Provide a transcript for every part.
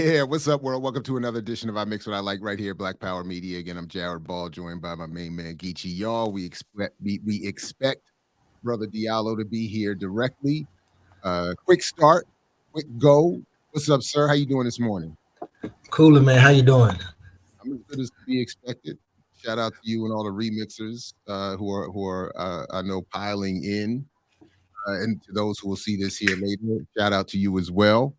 Yeah, what's up, world? Welcome to another edition of I Mix What I Like right here, Black Power Media. Again, I'm Jared Ball, joined by my main man, Geechee. Y'all, we expect Brother Diallo to be here directly. Quick start, quick go. What's up, sir? How you doing this morning? Cooler, man. How you doing? I'm as good as to be expected. Shout out to you and all the remixers who are I know piling in, and to those who will see this here later. Shout out to you as well.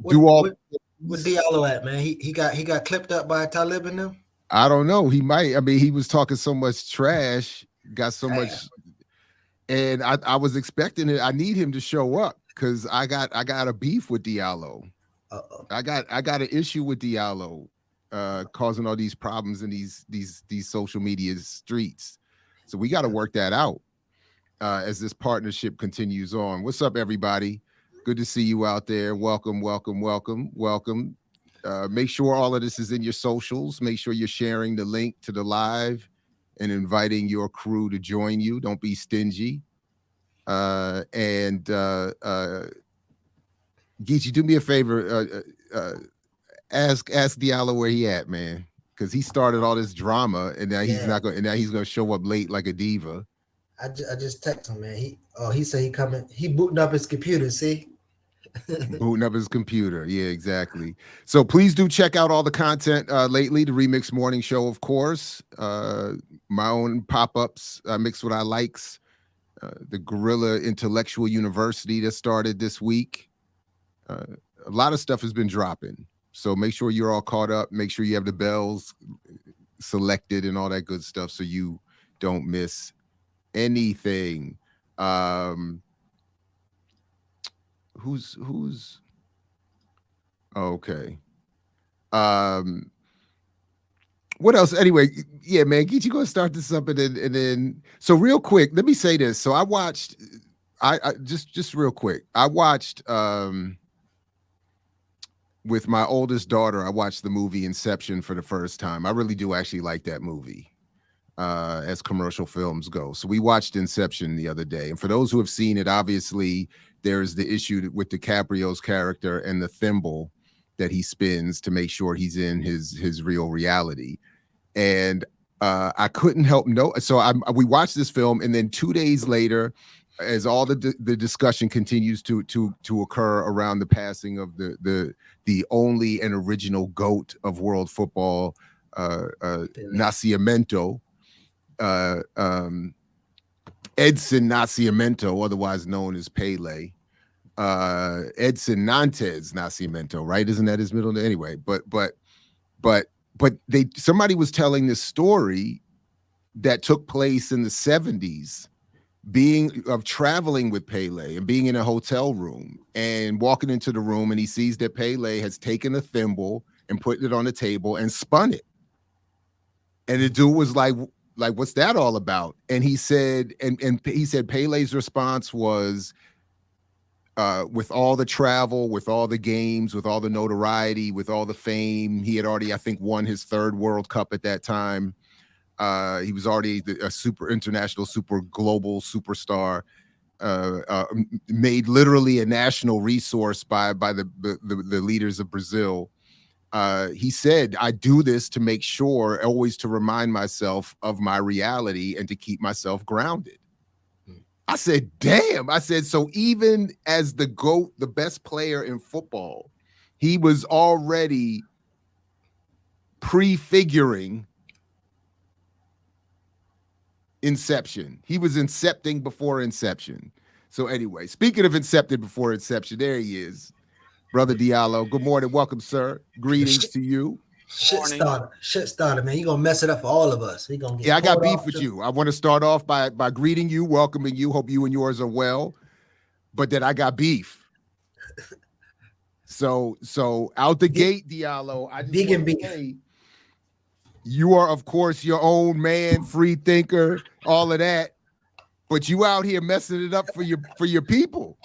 What Do all what what Diallo at, man? He got clipped up by Talib and them. I don't know. He might. I mean, he was talking so much trash, got so Damn. much, and I was expecting it. I need him to show up because I got a beef with Diallo. Uh-oh. I got an issue with Diallo, causing all these problems in these social media streets. So we got to work that out as this partnership continues on. What's up, everybody? Good to see you out there. Welcome, welcome, welcome, welcome. Make sure all of this is in your socials. Make sure you're sharing the link to the live and inviting your crew to join you. Don't be stingy. And Geechee, do me a favor. Ask Diallo where he at, man, because he started all this drama, and now he's Yeah. not going. And now he's going to show up late like a diva. I just text him, man. He said he coming. He booting up his computer. See. Booting up his computer. Yeah, exactly. So please do check out all the content lately. The Remix Morning Show, of course. My own pop-ups, Mix What I Likes. The Gorilla Intellectual University that started this week. A lot of stuff has been dropping. So make sure you're all caught up. Make sure you have the bells selected and all that good stuff so you don't miss anything. Who's okay. What else? Anyway, yeah, man, Geechee, gonna start this up and then so real quick, let me say this. So I watched I just real quick. I watched with my oldest daughter, I watched the movie Inception for the first time. I really do actually like that movie. As commercial films go. So we watched Inception the other day. And for those who have seen it, obviously there's the issue with DiCaprio's character and the thimble that he spins to make sure he's in his real reality. And I couldn't help so we watched this film, and then 2 days later, as all the discussion continues to occur around the passing of the only and original GOAT of world football, Nascimento, Edson Nascimento, otherwise known as Pele, Edson Nantes Nascimento, right? Isn't that his middle name? Anyway, but somebody was telling this story that took place in the 70s, traveling with Pele and being in a hotel room and walking into the room, and he sees that Pele has taken a thimble and put it on the table and spun it. And the dude was like, what's that all about? And he said, and he said Pele's response was, with all the travel, with all the games, with all the notoriety, with all the fame, he had already, I think, won his third World Cup at that time. He was already a super international, super global superstar, made literally a national resource by the leaders of Brazil. He said, I do this to make sure, always to remind myself of my reality and to keep myself grounded. I said, damn. I said, so even as the GOAT, the best player in football, he was already prefiguring Inception. He was incepting before Inception. So anyway, speaking of incepted before Inception, there he is. Brother Diallo, good morning. Welcome, sir. Greetings to you. Shit starter, man. You gonna mess it up for all of us. We gonna get. Yeah, I got beef with you. I want to start off by greeting you, welcoming you. Hope you and yours are well. But then I got beef. So out the gate, Diallo. I just vegan beef. Say, you are, of course, your own man, free thinker, all of that. But you out here messing it up for your people.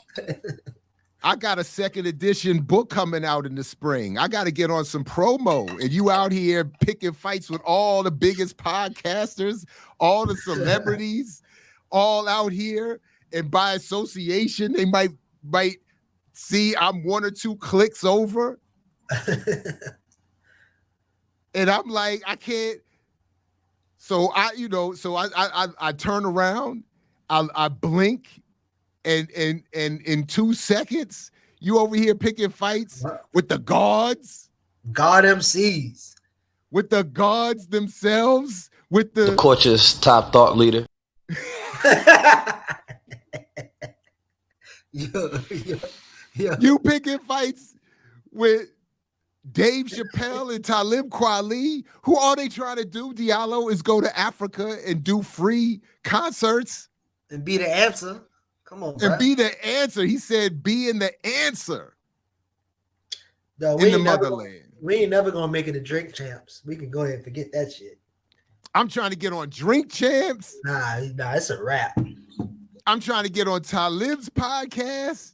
I got a second edition book coming out in the spring. I got to get on some promo. And you out here picking fights with all the biggest podcasters, all the celebrities, all out here. And by association, they might see I'm one or two clicks over. And I'm like, I can't. So I turn around, I blink, and in 2 seconds, you over here picking fights with the guards, God MCs, with the guards themselves, with the Coach's top thought leader. You picking fights with Dave Chappelle and Talib Kweli. Who are they trying to do? Diallo is go to Africa and do free concerts and be the answer. Come on, and bro. be the answer. He said, "Being the answer." No, in the motherland. We ain't never gonna make it a drink champs. We can go ahead and forget that shit. I'm trying to get on Drink Champs. Nah, it's a wrap. I'm trying to get on Talib's podcast.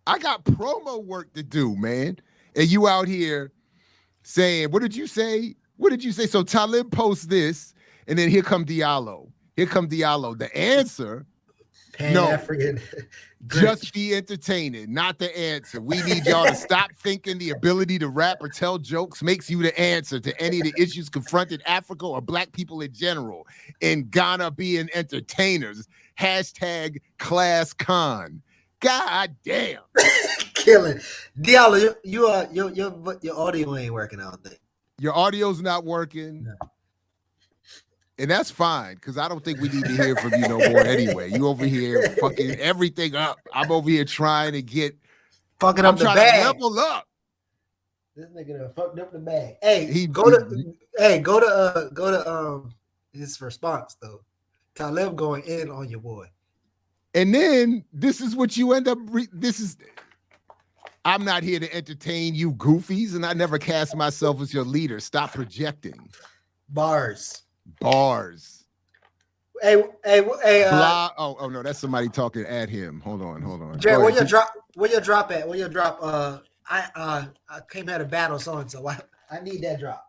I got promo work to do, man. And you out here saying, what did you say? What did you say? So Talib posts this, and then here come Diallo. Here come Diallo. The answer, Pan-African. Just be entertaining, not the answer. We need y'all to stop thinking the ability to rap or tell jokes makes you the answer to any of the issues confronted Africa or Black people in general. In Ghana, being entertainers. Hashtag class con. God damn. Killing. Diallo, your audio ain't working, I don't think. Your audio's not working. No. And that's fine, because I don't think we need to hear from you no more anyway. You over here fucking everything up. I'm over here trying to get fucking up the bag. To level up. This nigga done fucked up the bag. Hey, go to his response though. Talib going in on your boy. And then this is what you end up I'm not here to entertain you goofies, and I never cast myself as your leader. Stop projecting. Bars. Hey, oh no, that's somebody talking at him. Hold on. Jay, where your drop at? Where your drop? I came at a battle so I need that drop.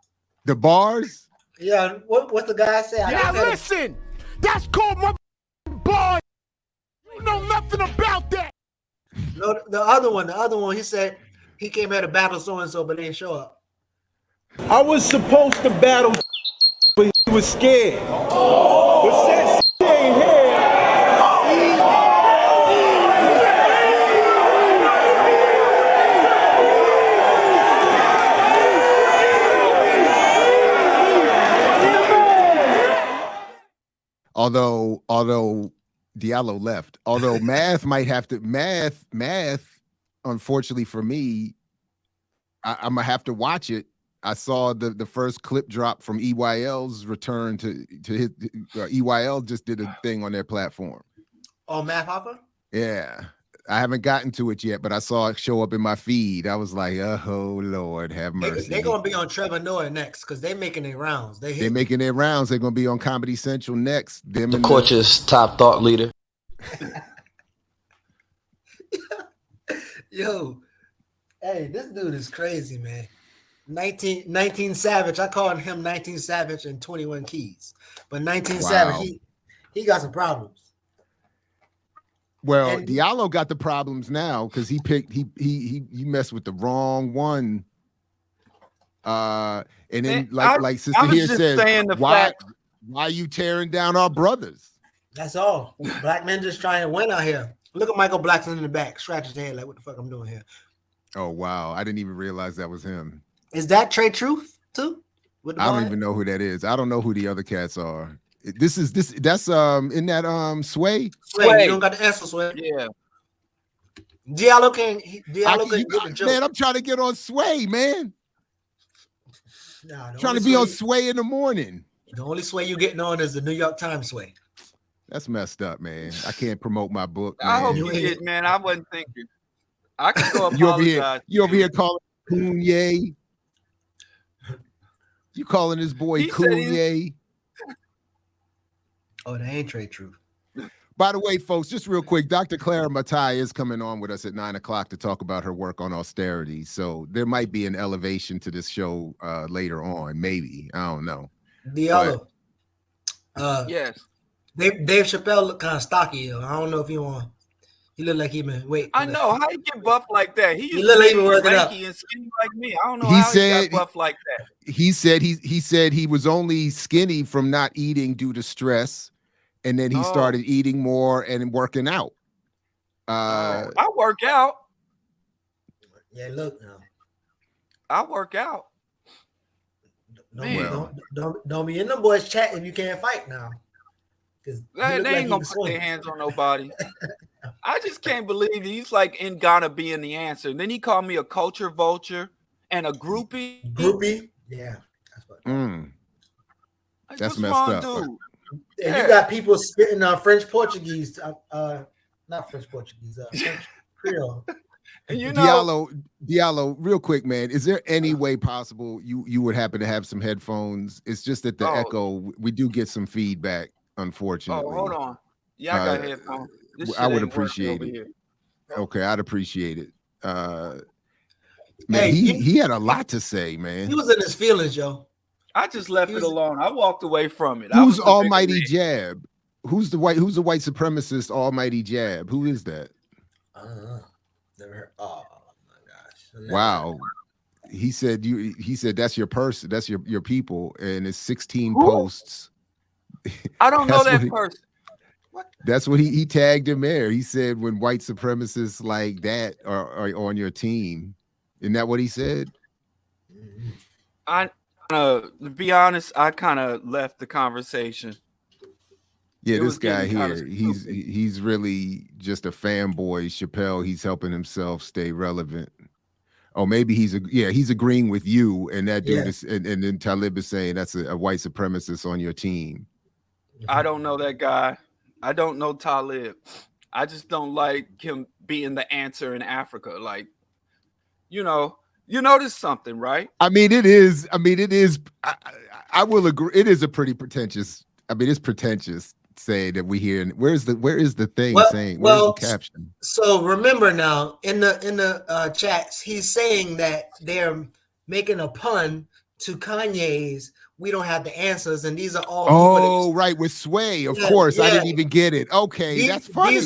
The bars? Yeah, what the guy said? Yeah, listen, that's called my boy. You know nothing about that. No, the other one, he said he came at a battle so-and-so, but didn't show up. I was supposed to battle, but he was scared. But since he ain't here, although Diallo left, although math might have to math, unfortunately for me, I'm gonna have to watch it. I saw the first clip drop from EYL's return to his EYL just did a thing on their platform. Oh, Math Hopper? Yeah. I haven't gotten to it yet, but I saw it show up in my feed. I was like, oh Lord, have mercy. They're gonna be on Trevor Noah next because they're making their rounds. They're making their rounds. They're gonna be on Comedy Central next. The coach's top thought leader. Yo, hey, this dude is crazy, man. 19 Savage. I call him 19 Savage and 21 Keys. But 19 Savage, he got some problems. Well, Diallo got the problems now because he messed with the wrong one. And then like Sister here says, why are you tearing down our brothers? That's all. Black men just trying to win out here. Look at Michael Blackson in the back, scratch his head like, what the fuck I'm doing here? Oh wow, I didn't even realize that was him. Is that Trey Truth too? I don't even know who that is. I don't know who the other cats are. That's in that Sway. Sway, you don't got the answer, Sway. Yeah. Diallo can get the joke. Man, I'm trying to get on Sway, man. Nah, trying to be on Sway in the morning. The only Sway you getting on is the New York Times Sway. That's messed up, man. I can't promote my book. Man. I hope you did, man. I wasn't thinking. I can go apologize. You over here calling Kanye. You calling this boy Kanye? Oh, that ain't Trey Truth. By the way, folks, just real quick, Dr. Clara Matai is coming on with us at 9:00 to talk about her work on austerity. So there might be an elevation to this show later on. Maybe. I don't know. Diallo. Yes. Dave Chappelle look kind of stocky. I don't know if you want. He looked like he been wait. I know how he get buff like that. He used look to like he be been working out. lanky and skinny like me. I don't know He how said- he got buff like that. He said he was only skinny from not eating due to stress, and then he started eating more and working out. I work out. Yeah, look now. I work out. Don't be in the boys chat if you can't fight now. They ain't gonna put their hands on nobody. I just can't believe he's like in Ghana being the answer. And then he called me a culture vulture and a groupie. Groupie? Yeah. That's messed up. Dude? And you got people spitting French Portuguese, not French Portuguese, French Creole. And you know, Diallo, real quick, man, is there any way possible you would happen to have some headphones? It's just that the echo, we do get some feedback, unfortunately. Oh, hold on. Yeah, I got headphones. I would appreciate it. Okay, I'd appreciate it. Man, Hey, he had a lot to say, man. He was in his feelings, yo. I just left it alone. I walked away from it. Who's Almighty Jab? Who's the white supremacist Almighty Jab? Who is that? Never heard. Oh my gosh. Wow. He said that's your person, that's your people, and it's 16 posts. I don't know that person. What? That's what he tagged him there. He said when white supremacists like that are on your team. Isn't that what he said? To be honest, I kind of left the conversation. Yeah, this guy here, he's really just a fanboy. Chappelle, he's helping himself stay relevant. Oh, maybe he's agreeing with you, and that dude is, and then Talib is saying that's a white supremacist on your team. I don't know that guy. I don't know Talib. I just don't like him being the answer in Africa. Like, you notice something, right? I mean, it is. I will agree. It is a pretty pretentious. I mean, it's pretentious saying that we hear. Where is the thing saying? Where's the caption? So remember now, in the chats, he's saying that they're making a pun to Kanye's "We Don't Have the Answers," and these are all. Right, with Sway, of course. I didn't even get it. Okay, that's funny.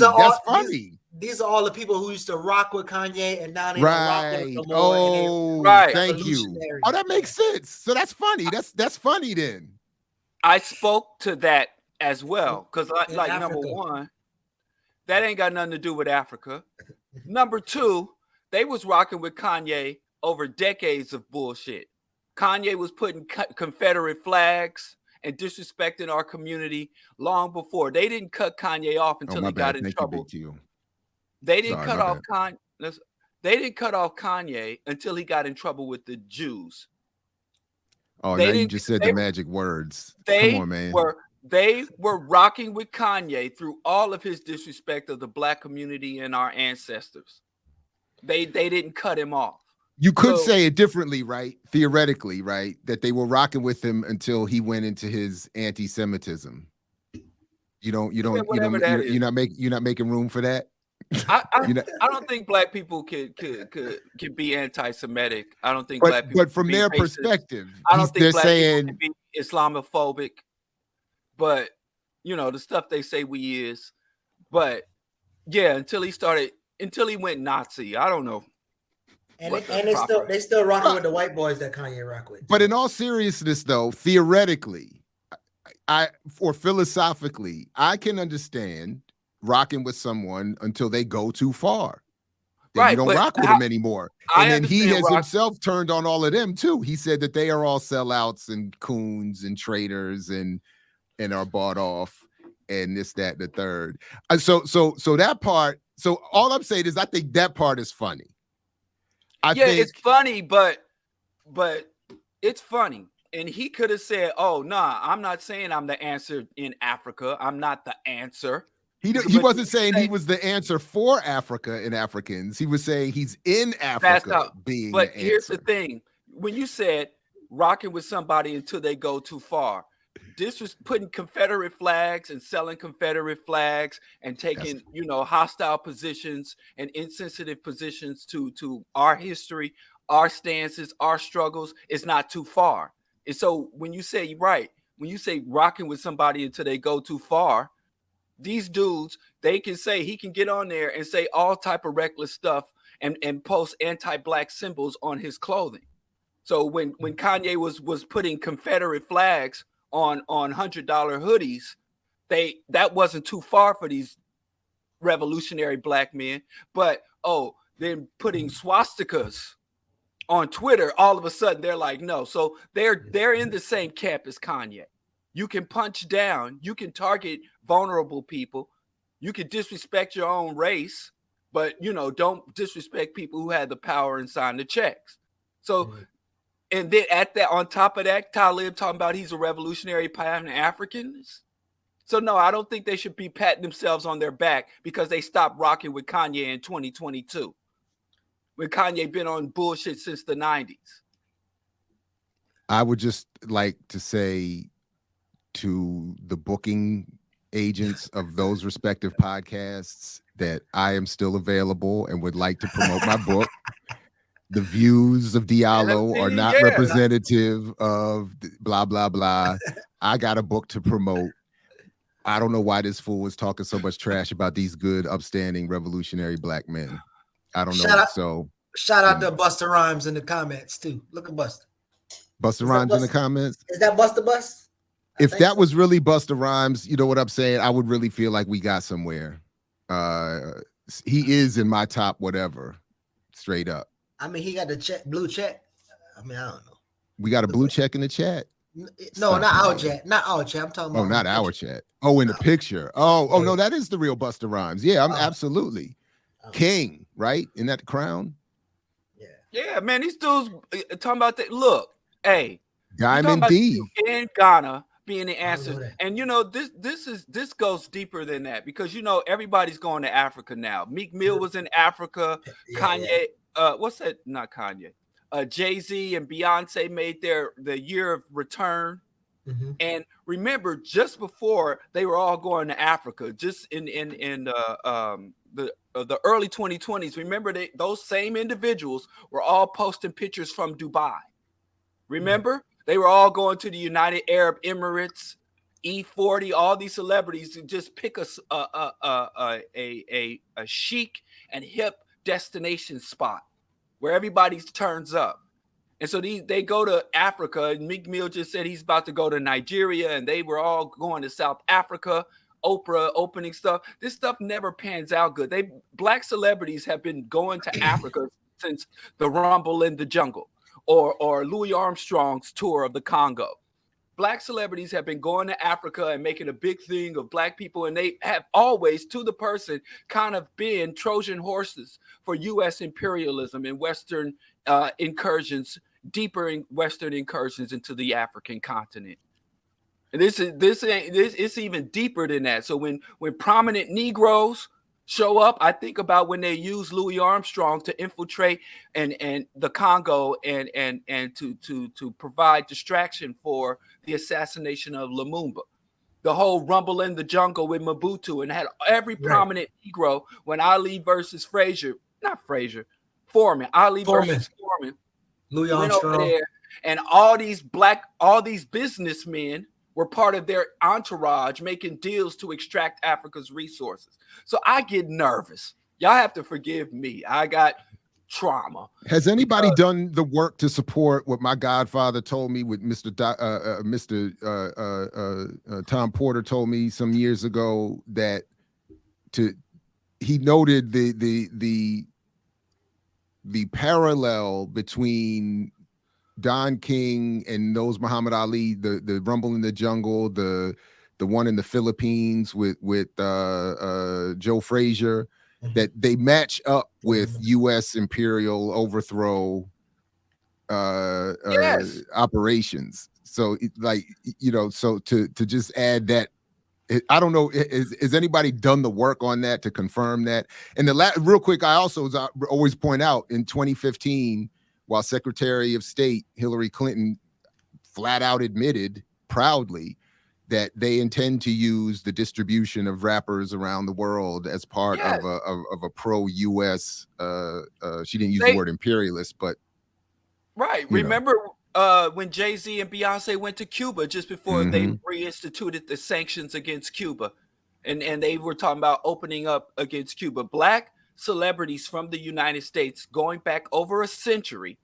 These are all the people who used to rock with Kanye and now they don't rock with him no more. Thank you. Oh, that makes sense. So that's funny. That's funny then. I spoke to that as well because, like, number one, that ain't got nothing to do with Africa. Number two, they was rocking with Kanye over decades of bullshit. Kanye was putting Confederate flags and disrespecting our community long before. They didn't cut Kanye off until he got in trouble. They didn't cut off Kanye until he got in trouble with the Jews. Oh, now you just said the magic words. Come on, man. They were rocking with Kanye through all of his disrespect of the black community and our ancestors. They didn't cut him off. You could say it differently, right? Theoretically, right? That they were rocking with him until he went into his anti-Semitism. You're not making room for that. I don't think black people could be anti-Semitic. I don't think black people. But from their perspective, I don't think black people can be Islamophobic. But the stuff they say we is. But yeah, until he went Nazi. I don't know. And they still rocking with the white boys that Kanye rock with. But in all seriousness, though, theoretically, or philosophically, I can understand rocking with someone until they go too far. Then you don't rock with them anymore. And then he has himself turned on all of them too. He said that they are all sellouts and coons and traitors and are bought off and this, that, and the third. So that part. So all I'm saying is I think that part is funny. I think it's funny, but it's funny. And he could have said, "Oh, nah, I'm not saying I'm the answer in Africa. I'm not the answer." He wasn't saying he was the answer for Africa and Africans. He was saying he's in Africa being the answer. But here's the thing. When you said rocking with somebody until they go too far, this was putting Confederate flags and selling Confederate flags and taking, hostile positions and insensitive positions to our history, our stances, our struggles is not too far. And so when you say rocking with somebody until they go too far, these dudes, they can say, he can get on there and say all type of reckless stuff and post anti-black symbols on his clothing. So when Kanye was putting Confederate flags on $100 hoodies, that wasn't too far for these revolutionary black men. But then putting swastikas on Twitter, all of a sudden they're like, no. So they're in the same camp as Kanye. You can punch down, you can target vulnerable people, you can disrespect your own race, but don't disrespect people who had the power and signed the checks. So and then on top of that, Talib talking about he's a revolutionary Pan-Africanist. So no, I don't think they should be patting themselves on their back because they stopped rocking with Kanye in 2022. When Kanye been on bullshit since the 90s. I would just like to say to the booking agents of those respective podcasts that I am still available and would like to promote my book. The views of Diallo are not representative of blah, blah, blah. I got a book to promote. I don't know why this fool was talking so much trash about these good, upstanding, revolutionary black men. I don't know. Shout out to Busta Rhymes in the comments too. Look at Busta. Busta Rhymes in the comments. Is that Busta Bust? If that was really Busta Rhymes, you know what I'm saying? I would really feel like we got somewhere. He is in my top whatever, straight up. I mean, he got the blue check. I mean, I don't know. We got a blue check in the chat. No, not our chat. Not our chat. I'm talking about. Oh, not our chat. Oh, in the picture. Oh, no, that is the real Busta Rhymes. Yeah, I'm absolutely king, right? Isn't that the crown? Yeah, man. These dudes talking about that. Look, hey, Diamond D in Ghana being the answer, and this goes deeper than that because everybody's going to Africa now. Meek Mill was in Africa. Kanye. What's that? Not Kanye. Jay-Z and Beyonce made the year of return. And remember, just before they were all going to Africa, just in the early 2020s, remember those same individuals were all posting pictures from Dubai. Remember? They were all going to the United Arab Emirates, E40, all these celebrities to just pick a chic and hip destination spot where everybody turns up. And so they go to Africa, and Meek Mill just said he's about to go to Nigeria, and they were all going to South Africa, Oprah opening stuff. This stuff never pans out good. Black celebrities have been going to Africa since the Rumble in the Jungle or Louis Armstrong's tour of the Congo. Black celebrities have been going to Africa and making a big thing of black people, and they have always, to the person, kind of been Trojan horses for U.S. imperialism and Western incursions, deeper in Western incursions into the African continent. And it's even deeper than that. So when prominent Negroes show up, I think about when they use Louis Armstrong to infiltrate and the Congo and to provide distraction for the assassination of Lumumba. The whole Rumble in the Jungle with Mobutu, and had every prominent Negro when Ali versus Foreman. Ali versus Foreman. Louis Armstrong. There, and all these businessmen were part of their entourage making deals to extract Africa's resources. So I get nervous. Y'all have to forgive me. I got trauma. Has anybody done the work to support what my godfather told me, with Mr. Tom Porter told me some years ago, that he noted the parallel between Don King and those Muhammad Ali, the Rumble in the Jungle, the one in the Philippines with Joe Frazier, that they match up with U.S. imperial overthrow operations. So so to just add that, I don't know, has anybody done the work on that to confirm that? And real quick, I also always point out in 2015, while Secretary of State Hillary Clinton flat out admitted proudly that they intend to use the distribution of rappers around the world as part of a pro-U.S. She didn't use the word imperialist, but remember when Jay-Z and Beyonce went to Cuba just before they reinstituted the sanctions against Cuba, and they were talking about opening up against Cuba. Black celebrities from the United States, going back over a century,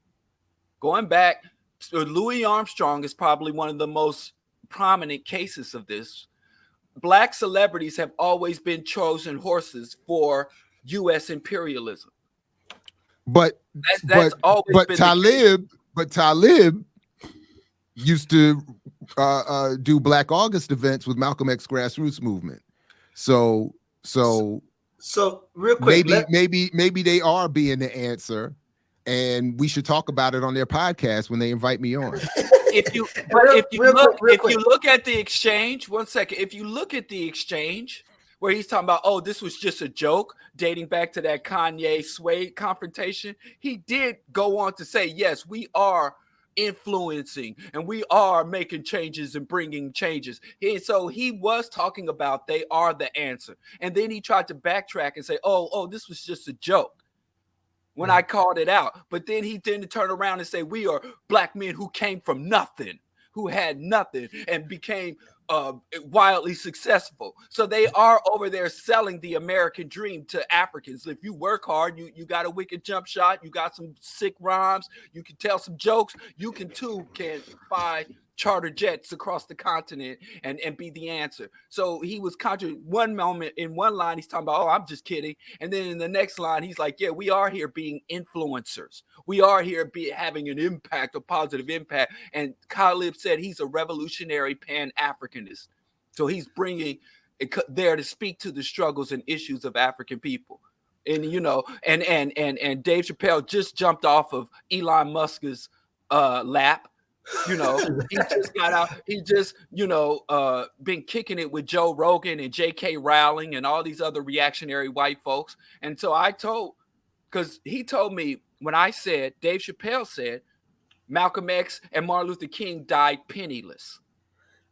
going back, Louis Armstrong is probably one of the most prominent cases of this. Black celebrities have always been chosen horses for U.S. imperialism. But that's always been Talib used to do Black August events with Malcolm X grassroots movement. So real quick, maybe they are being the answer, and we should talk about it on their podcast when they invite me on. If you look at the exchange, 1 second. If you look at the exchange where he's talking about, oh, this was just a joke, dating back to that Kanye Sway confrontation, he did go on to say, yes, we are influencing and we are making changes and bringing changes. And so he was talking about they are the answer. And then he tried to backtrack and say, oh, this was just a joke when I called it out. But then he didn't turn around and say, we are Black men who came from nothing, who had nothing and became wildly successful. So they are over there selling the American dream to Africans. If you work hard, you got a wicked jump shot, you got some sick rhymes, you can tell some jokes, you can buy charter jets across the continent and be the answer. So he was one moment in one line he's talking about, oh, I'm just kidding, and then in the next line he's like, yeah, we are here being influencers, we are here having an impact, a positive impact. And Talib said he's a revolutionary Pan-Africanist, so he's bringing it there to speak to the struggles and issues of African people. And and Dave Chappelle just jumped off of Elon Musk's lap. He just got out. He just, been kicking it with Joe Rogan and J.K. Rowling and all these other reactionary white folks. And so because he told me when I said, Dave Chappelle said, Malcolm X and Martin Luther King died penniless,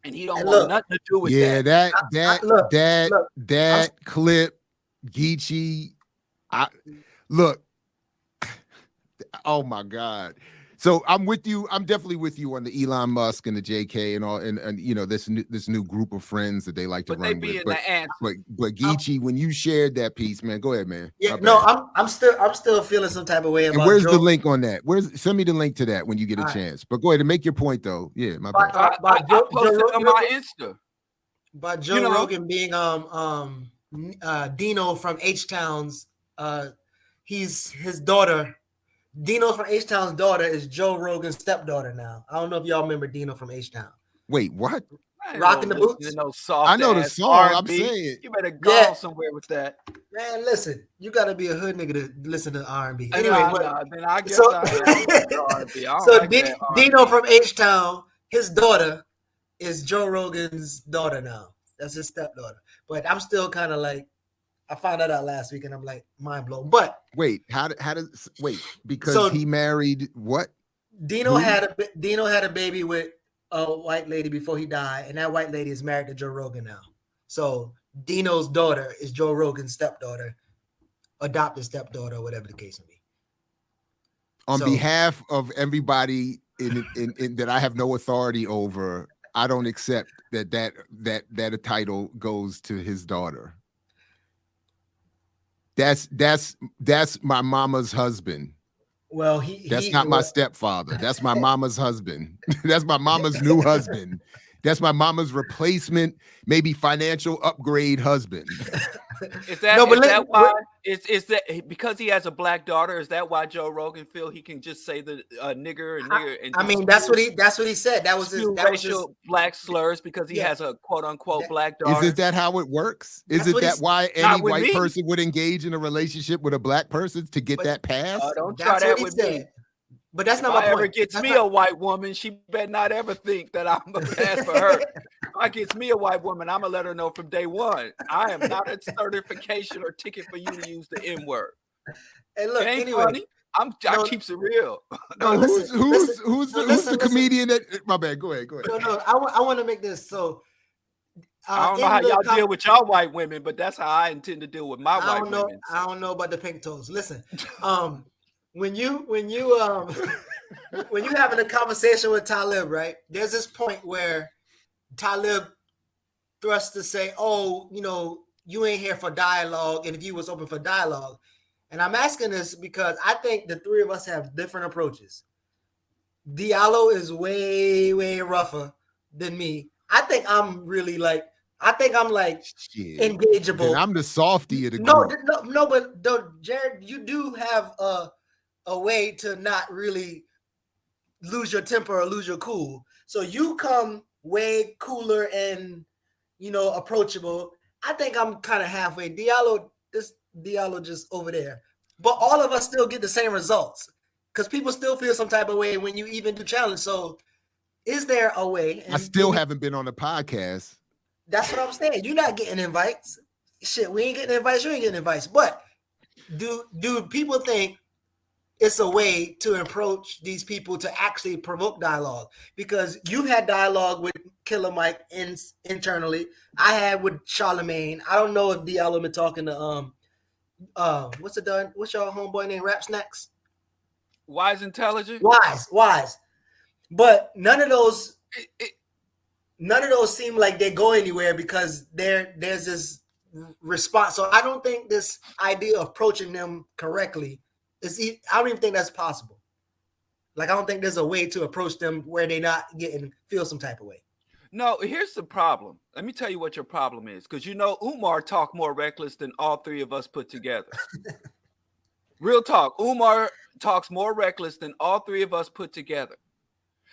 and he don't want nothing to do with that. That clip, Geechee. Oh my God. So I'm with you. I'm definitely with you on the Elon Musk and the JK and all, and this new group of friends that they like to run with. But Geechee, when you shared that piece, man, go ahead, man. Yeah, no, I'm still feeling some type of way about. And where's the link on that? Send me the link to that when you get a chance. But go ahead and make your point though. Yeah, my bad. I posted on my Insta. But Joe Rogan being Dino from H-Town's he's his daughter. Dino from H-Town's daughter is Joe Rogan's stepdaughter now. I don't know if y'all remember Dino from H-Town. Wait, what? Rocking the Boots? I know the song. R&B. I'm saying you better go somewhere with that. Man, listen, you got to be a hood nigga to listen to R&B. Anyway, then I guess R&B. So Dino from H-Town, his daughter is Joe Rogan's daughter now. That's his stepdaughter. But I'm still kind of like, I found that out last week and I'm like mind blown. But wait, because he married what? Dino had a baby with a white lady before he died, and that white lady is married to Joe Rogan now. So Dino's daughter is Joe Rogan's stepdaughter, adopted stepdaughter, or whatever the case may be. On behalf of everybody in that I have no authority over, I don't accept that a title goes to his daughter. That's my mama's husband. Well, that's not my stepfather. That's my mama's husband. That's my mama's new husband. That's my mama's replacement, maybe financial upgrade husband. Is that why? Is that because he has a black daughter? Is that why Joe Rogan feel he can just say the nigger and nigger? And I mean, that's what he said. That was his racial black slurs because he has a quote unquote black daughter. Is that how it works? Is it that why any white person would engage in a relationship with a black person to get that pass? Don't try that with me. But that's not my point. If ever gets me a white woman, she better not ever think that I'm gonna pass for her. If I gets me a white woman, I'm gonna let her know from day one. I am not a certification or ticket for you to use the N word. And look, anyway, funny. I keeps it real. No, who's the comedian that? My bad. Go ahead. No, I want to make this so. I don't know how y'all deal with y'all white women, but that's how I intend to deal with my white women. I don't know about the pink toes. Listen, when you having a conversation with Talib, right? There's this point where Talib thrust to say, oh, you ain't here for dialogue, and if you was open for dialogue. And I'm asking this because I think the three of us have different approaches. Diallo is way, way rougher than me. I think I'm really like engageable. Then I'm the softy of the No, group. no, but Jared, you do have a way to not really lose your temper or lose your cool. So you come way cooler and approachable. I think I'm kind of halfway. Diallo just over there. But all of us still get the same results because people still feel some type of way when you even do challenge. So is there a way? I still haven't been on the podcast. That's what I'm saying. You're not getting invites. Shit, we ain't getting invites. You ain't getting invites. But do people think it's a way to approach these people to actually provoke dialogue? Because you've had dialogue with Killer Mike internally. I had with Charlemagne. I don't know if Diallo been talking to what's your homeboy named Rap Snacks? Wise Intelligent? Wise. But none of those seem like they go anywhere because there's this response. So I don't think this idea of approaching them correctly I don't even think that's possible. Like, I don't think there's a way to approach them where they not feel some type of way. No, here's the problem. Let me tell you what your problem is. Because Umar talked more reckless than all three of us put together. Real talk. Umar talks more reckless than all three of us put together.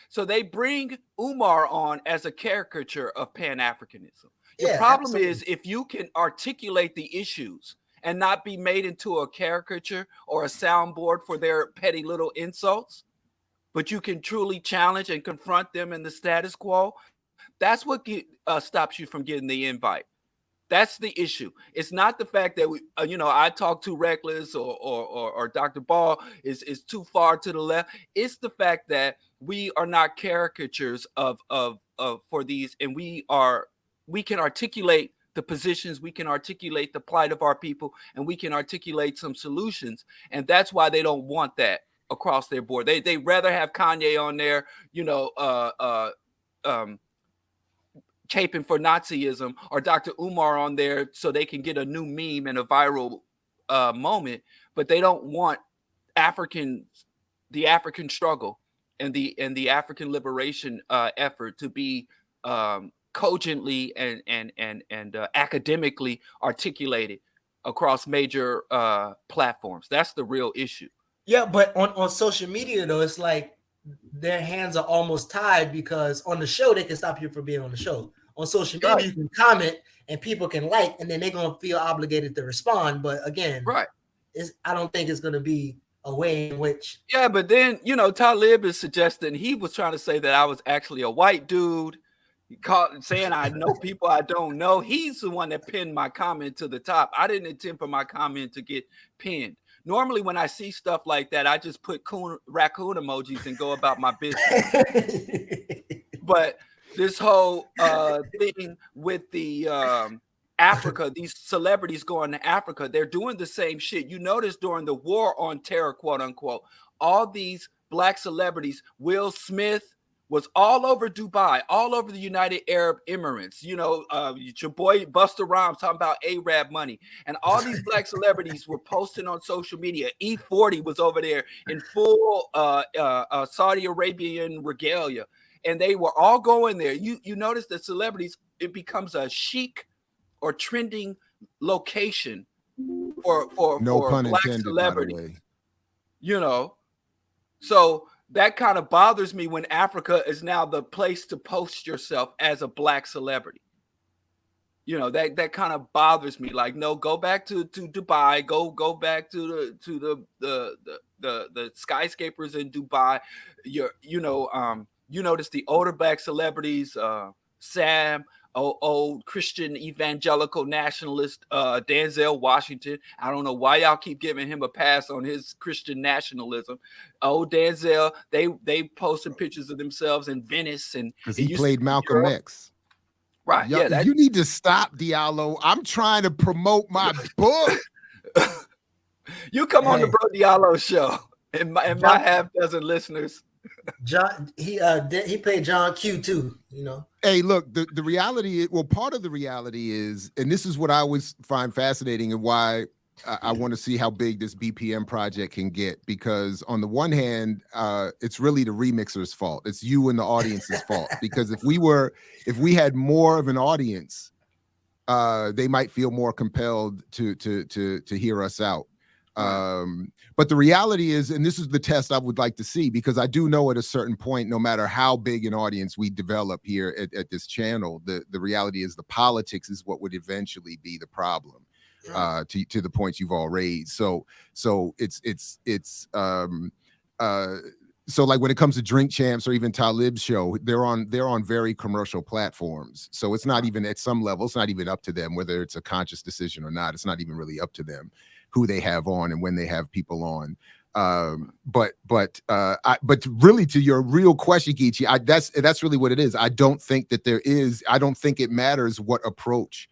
So they bring Umar on as a caricature of Pan-Africanism. Your problem is if you can articulate the issues and not be made into a caricature or a soundboard for their petty little insults, but you can truly challenge and confront them in the status quo, that's what stops you from getting the invite. That's the issue. It's not the fact that I talk too reckless or Dr. Ball is too far to the left. It's the fact that we are not caricatures of for these, and we can articulate the positions, we can articulate the plight of our people, and we can articulate some solutions. And that's why they don't want that across their board. They rather have Kanye on there, caping for Nazism, or Dr. Umar on there so they can get a new meme and a viral moment, but they don't want the African struggle and the African liberation effort to be cogently and academically articulated across major platforms. That's the real issue. Yeah, but on social media though, it's like their hands are almost tied because on the show they can stop you from being on the show. On social media, you can comment and people can like, and then they're gonna feel obligated to respond. But again, I don't think it's gonna be a way in which. Yeah, but then Talib is suggesting, he was trying to say that I was actually a white dude. He saying I know people I don't know. He's the one that pinned my comment to the top. I didn't intend for my comment to get pinned. Normally, when I see stuff like that, I just put raccoon emojis and go about my business. But this whole thing with the Africa, these celebrities going to Africa, they're doing the same shit. You notice during the war on terror, quote unquote, all these black celebrities, Will Smith, was all over Dubai, all over the United Arab Emirates. Your boy Busta Rhymes talking about Arab money. And all these black celebrities were posting on social media. E40 was over there in full Saudi Arabian regalia. And they were all going there. You notice that celebrities, it becomes a chic or trending location for no pun black intended, celebrities. So that kind of bothers me when Africa is now the place to post yourself as a black celebrity. That kind of bothers me. Like, no, go back to Dubai. Go back to the skyscrapers in Dubai. You notice the older black celebrities, Sam, old Christian evangelical nationalist, Denzel Washington. I don't know why y'all keep giving him a pass on his Christian nationalism. Denzel, they posted pictures of themselves in Venice, and because he played Malcolm X. Right. You need to stop, Diallo. I'm trying to promote my book. You come on the Bro Diallo show, and my half dozen listeners. John, he played John Q too, you know. Hey, look, the reality, well, part of the reality is, and this is what I always find fascinating and why I want to see how big this BPM project can get, because on the one hand, it's really the remixer's fault. It's you and the audience's fault, because if we had more of an audience, they might feel more compelled to hear us out. But the reality is, and this is the test I would like to see, because I do know at a certain point, no matter how big an audience we develop here at this channel, the reality is the politics is what would eventually be the problem. To the points you've all raised. So it's so like when it comes to Drink Champs or even Talib's show, they're on very commercial platforms. So it's not even, at some level, it's not even up to them whether it's a conscious decision or not. It's not even really up to them who they have on and when they have people on. But really, to your real question, Geechee, that's really what it is. I don't think it matters what approach.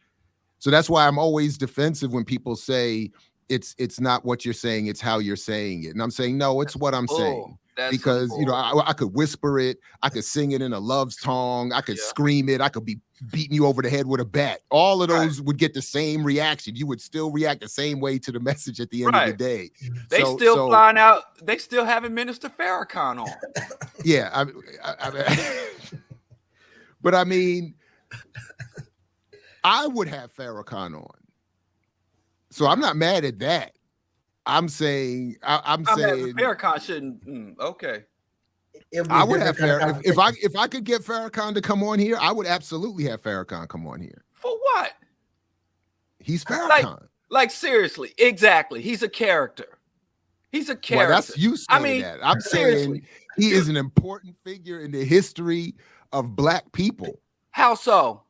So that's why I'm always defensive when people say it's not what you're saying, it's how you're saying it. And I'm saying, no, it's what I'm saying. Because, you know, I could whisper it, I could sing it in a love song, I could scream it, I could be beating you over the head with a bat. All of those would get the same reaction. You would still react the same way to the message at the end of the day. They still flying out. They still having Minister Farrakhan on. Yeah, but I mean, I would have Farrakhan on, so I'm not mad at that. I'm saying Farrakhan shouldn't. Okay, I would have Farrakhan if I could get Farrakhan to come on here. I would absolutely have Farrakhan come on here. For what? He's Farrakhan. Like seriously, exactly. He's a character. He's a character. Well, that's you saying that. I'm saying he is an important figure in the history of Black people. How so?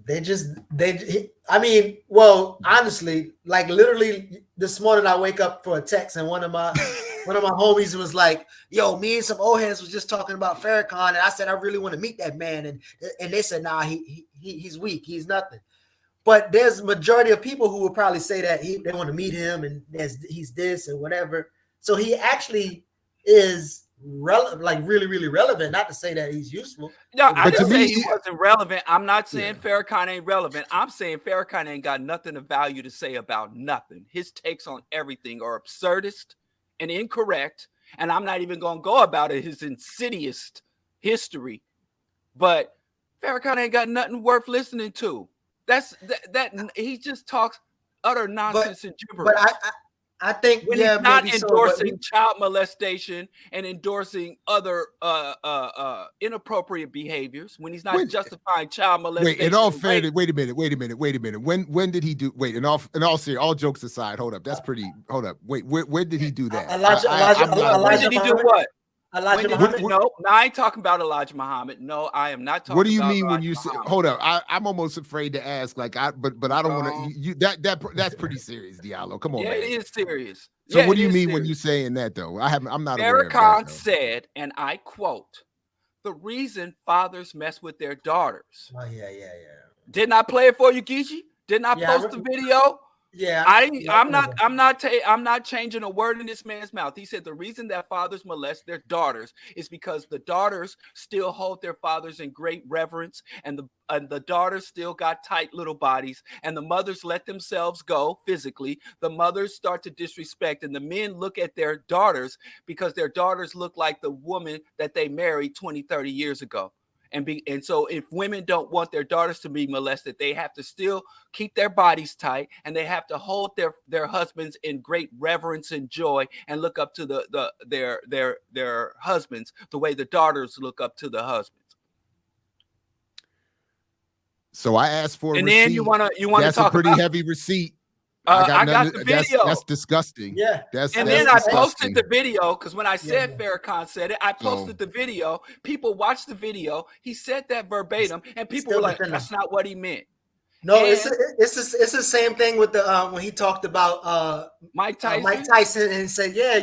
I mean, well, honestly, like literally this morning I wake up for a text and one of my homies was like, yo, me and some old heads was just talking about Farrakhan, and I said I really want to meet that man, and they said, nah, he's weak, he's nothing. But there's a majority of people who will probably say that they want to meet him and he's this and whatever. So he actually is really, really relevant. Not to say that he's useful. No, I didn't say he wasn't relevant. I'm not saying Farrakhan ain't relevant. I'm saying Farrakhan ain't got nothing of value to say about nothing. His takes on everything are absurdist and incorrect. And I'm not even going to go about it, his insidious history. But Farrakhan ain't got nothing worth listening to. That he just talks utter nonsense and gibberish. But I think when he's not endorsing child molestation and endorsing other inappropriate behaviors, when he's not justifying child molestation. Wait, in all fairness, wait a minute. When did he do? Wait, in all serious, all jokes aside, hold up. That's pretty. Hold up. Wait, when did he do that? Elijah did he do what? Elijah Muhammad? No, I ain't talking about Elijah Muhammad. No, I am not talking about. What do you mean Elijah when you say? Hold up, I'm almost afraid to ask. Like but I don't want to. That's pretty serious, Diallo. Come on, man. It is serious. So what do you mean when you saying that though? I'm not aware of that. Farrakhan said, and I quote, "The reason fathers mess with their daughters." Oh yeah. Didn't I play it for you, Geechee? Didn't I post the video? Yeah, I'm not changing a word in this man's mouth. He said the reason that fathers molest their daughters is because the daughters still hold their fathers in great reverence, and the daughters still got tight little bodies, and the mothers let themselves go physically. The mothers start to disrespect, and the men look at their daughters because their daughters look like the woman that they married 20, 30 years ago. And so if women don't want their daughters to be molested, they have to still keep their bodies tight, and they have to hold their husbands in great reverence and joy, and look up to their husbands the way the daughters look up to the husbands. So I asked for a receipt. Then you want to talk about a pretty heavy receipt. I got the video. That's disgusting. Yeah. Then I posted the video because when I said Farrakhan said it, I posted the video. People watched the video. He said that verbatim, and people were like, "That's not what he meant." No, it's the same thing with the when he talked about Mike Tyson. Mike Tyson and said, "Yeah,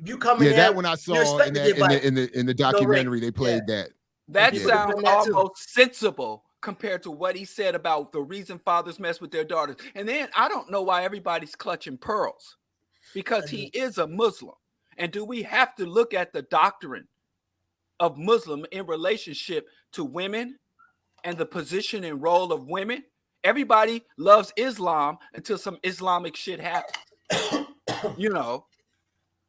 you come in." Yeah, that one I saw in the documentary. They played that. That sounds almost sensible compared to what he said about the reason fathers mess with their daughters. And then I don't know why everybody's clutching pearls, because he is a Muslim. And do we have to look at the doctrine of Muslim in relationship to women and the position and role of women? Everybody loves Islam until some Islamic shit happens. You know,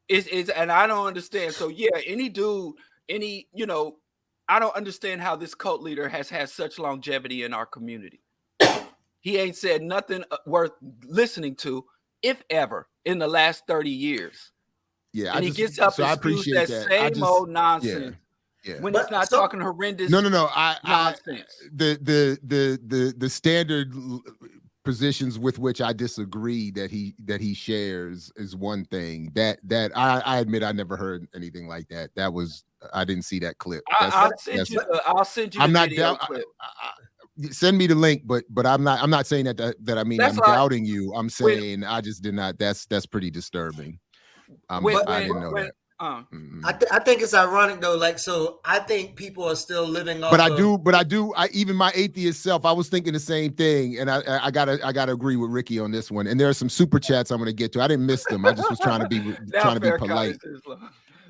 and I don't understand. So yeah, any dude, I don't understand how this cult leader has had such longevity in our community. He ain't said nothing worth listening to, if ever, in the last 30 years. Yeah, and he gets up and spews that same old nonsense. Yeah. When he's not talking horrendous. No. Nonsense. The standard positions with which I disagree that he shares is one thing. That I admit I never heard anything like that. I didn't see that clip. I'll send you the video clip. Send me the link, but I'm not saying that I mean I'm doubting you. I'm saying I just did not. That's pretty distirbing. I didn't know that. I think it's ironic though. Like, so I think people are still living off. Even my atheist self, I was thinking the same thing, and I gotta agree with Ricky on this one. And there are some super chats I'm gonna get to. I didn't miss them. I just was trying to be polite.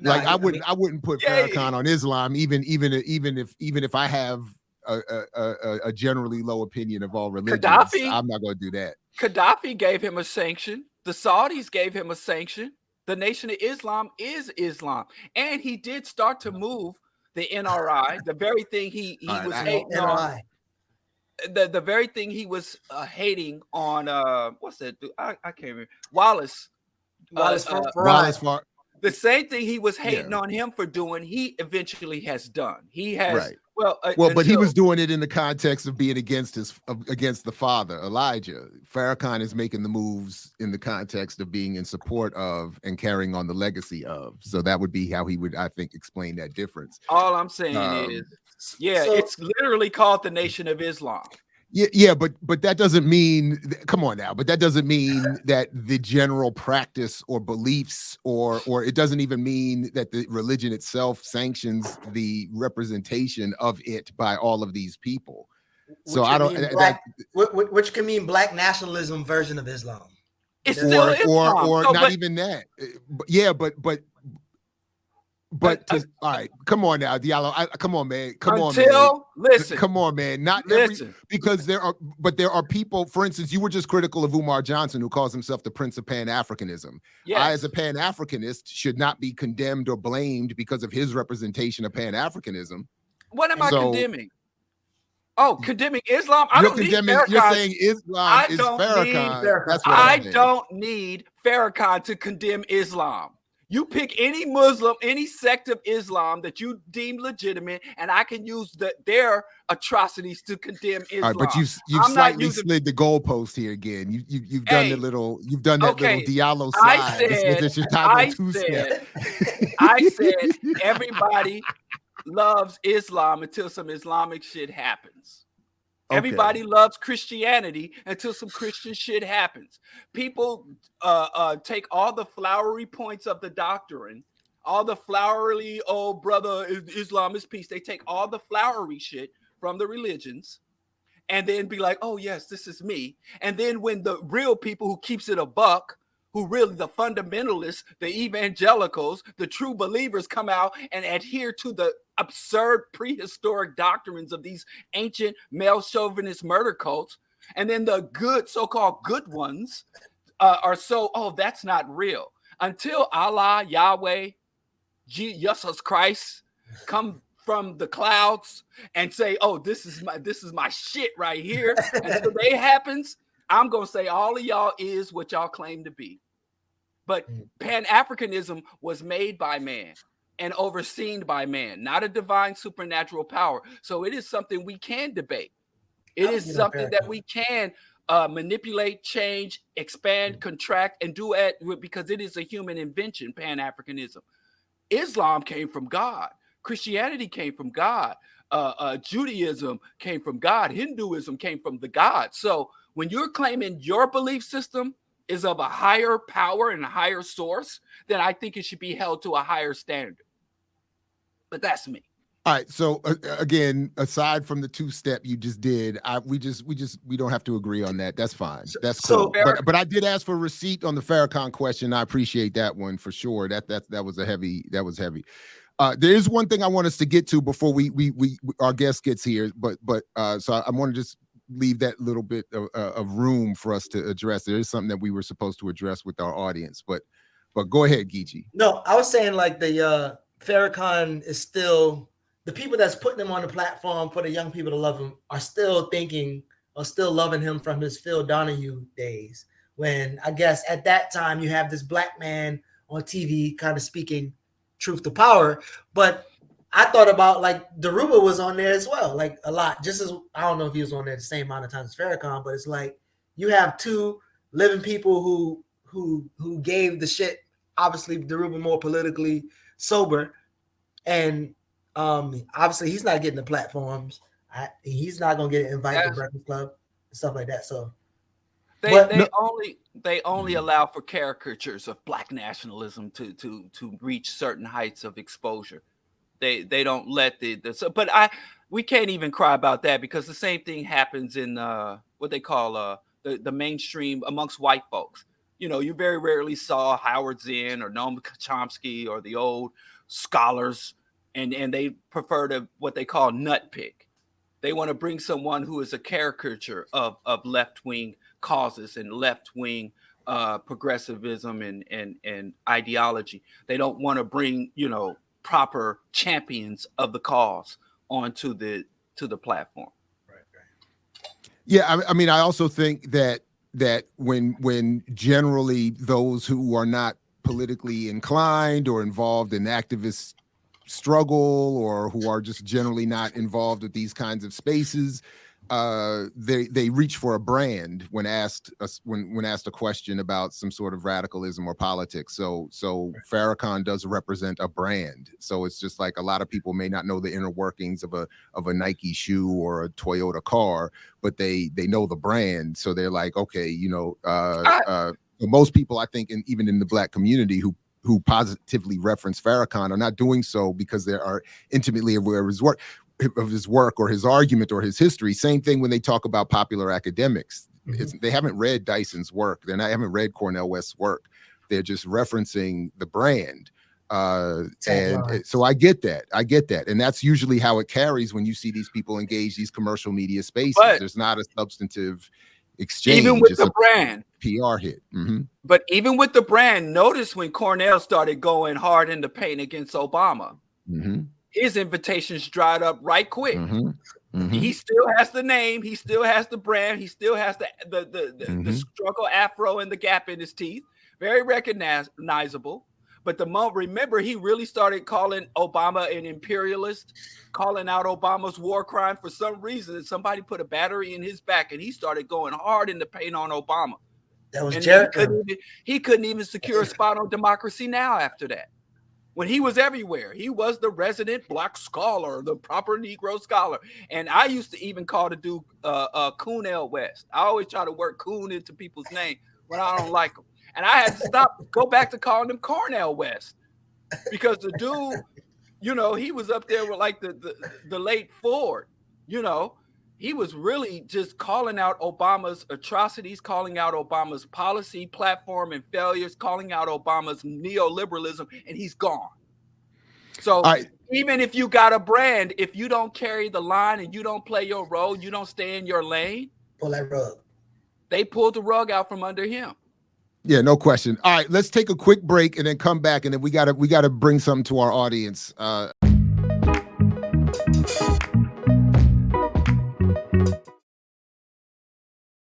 Like I wouldn't put Farrakhan on Islam, even if I have a generally low opinion of all religions. I'm not gonna do that. Gaddafi gave him a sanction. The Saudis gave him a sanction. The Nation of Islam is Islam. And he did start to move the NRI, the very thing he was hating on. The very thing he was hating on, what's that? I can't remember. Wallace. The same thing he was hating on him for doing, he eventually has done. He has but he was doing it in the context of being against the father, Elijah. Farrakhan is making the moves in the context of being in support of and carrying on the legacy of. So that would be how he would, I think, explain that difference. All I'm saying is, it's literally called the Nation of Islam. Yeah, but that doesn't mean, come on now, but that doesn't mean that the general practice or beliefs or it doesn't even mean that the religion itself sanctions the representation of it by all of these people. So I don't, which can mean black nationalism version of Islam. It's still Islam. Or not even that. But all right, come on now, Diallo. Come on, man. Listen. Come on, man. Because there are people. For instance, you were just critical of Umar Johnson, who calls himself the Prince of Pan-Africanism. Yes. I, as a Pan-Africanist, should not be condemned or blamed because of his representation of Pan-Africanism. What am I condemning? Oh, condemning Islam? You're saying Islam is Farrakhan. That's what I don't need Farrakhan to condemn Islam. You pick any Muslim, any sect of Islam that you deem legitimate, and I can use their atrocities to condemn Islam. All right, but you've slightly slid the goalpost here again. You've done that little Diallo slide. I said everybody loves Islam until some Islamic shit happens. Okay. Everybody loves Christianity until some Christian shit happens. People take all the flowery points of the doctrine, all the flowery, oh, brother, Islam is peace. They take all the flowery shit from the religions and then be like, oh, yes, this is me. And then when the real people who keeps it a buck, who really the fundamentalists, the evangelicals, the true believers come out and adhere to the absurd prehistoric doctrines of these ancient male chauvinist murder cults. And then the good, so-called good ones are that's not real. Until Allah, Yahweh, Jesus Christ come from the clouds and say, oh, this is my shit right here. Until that happens, I'm going to say all of y'all is what y'all claim to be. But Pan-Africanism was made by man and overseen by man, not a divine supernatural power. So it is something we can debate. It is something that we can manipulate, change, expand, contract, and do it because it is a human invention, Pan-Africanism. Islam came from God. Christianity came from God. Judaism came from God. Hinduism came from the God. So when you're claiming your belief system is of a higher power and a higher source, then I think it should be held to a higher standard. But that's me. All right. So again, aside from the two-step you just did, we don't have to agree on that. That's fine. That's cool. But I did ask for a receipt on the Farrakhan question. I appreciate that one for sure. That was heavy. There is one thing I want us to get to before we our guest gets here. But so I want to just leave that little bit of room for us to address. There is something that we were supposed to address with our audience. But go ahead, Geechee. No, I was saying like the Farrakhan is still. The people that's putting him on the platform for the young people to love him are still loving him from his Phil Donahue days. When I guess at that time you have this black man on TV kind of speaking truth to power. But I thought about like Daruba was on there as well, like a lot. Just as I don't know if he was on there the same amount of times as Farrakhan, but it's like you have two living people who gave the shit. Obviously, Daruba more politically sober, and obviously he's not getting the platforms. He's not gonna get invited to Breakfast Club and stuff like that. So they only allow for caricatures of black nationalism to reach certain heights of exposure. They don't let we can't even cry about that because the same thing happens in what they call the mainstream amongst white folks. You know, you very rarely saw Howard Zinn or Noam Chomsky or the old scholars. And they prefer to what they call nut pick. They want to bring someone who is a caricature of left-wing causes and left-wing progressivism and ideology. They don't want to bring, proper champions of the cause onto the platform. Right. Yeah, I mean, I also think that when generally those who are not politically inclined or involved in activist struggle or who are just generally not involved with these kinds of spaces, they reach for a brand when asked a question about some sort of radicalism or politics. So Farrakhan does represent a brand. So it's just like a lot of people may not know the inner workings of a Nike shoe or a Toyota car, but they know the brand. So they're like, okay, most people, I think, even in the black community who positively reference Farrakhan are not doing so because they are intimately aware of his work or his argument or his history. Same thing when they talk about popular academics. Mm-hmm. They haven't read Dyson's work. They haven't read Cornel West's work. They're just referencing the brand. So I get that. And that's usually how it carries when you see these people engage these commercial media spaces. But there's not a substantive exchange. Even with the brand. PR hit. Mm-hmm. But even with the brand, notice when Cornell started going hard in the paint against Obama, mm-hmm. his invitations dried up right quick. Mm-hmm. Mm-hmm. He still has the name, he still has the brand, he still has the struggle afro and the gap in his teeth. Very recognizable. But remember, he really started calling Obama an imperialist, calling out Obama's war crime for some reason. Somebody put a battery in his back and he started going hard in the paint on Obama. That was Jericho. He couldn't even secure a spot on Democracy Now! After that. When he was everywhere, he was the resident black scholar, the proper Negro scholar. And I used to even call the dude Coon L. West. I always try to work Coon into people's name when I don't like them. And I had to go back to calling him Cornel West because the dude, he was up there with like the late Ford, he was really just calling out Obama's atrocities, calling out Obama's policy platform and failures, calling out Obama's neoliberalism, and he's gone. So even if you got a brand, if you don't carry the line and you don't play your role, you don't stay in your lane, pull that rug. They pulled the rug out from under him. Yeah, no question. All right, let's take a quick break and then come back, and then we gotta bring something to our audience.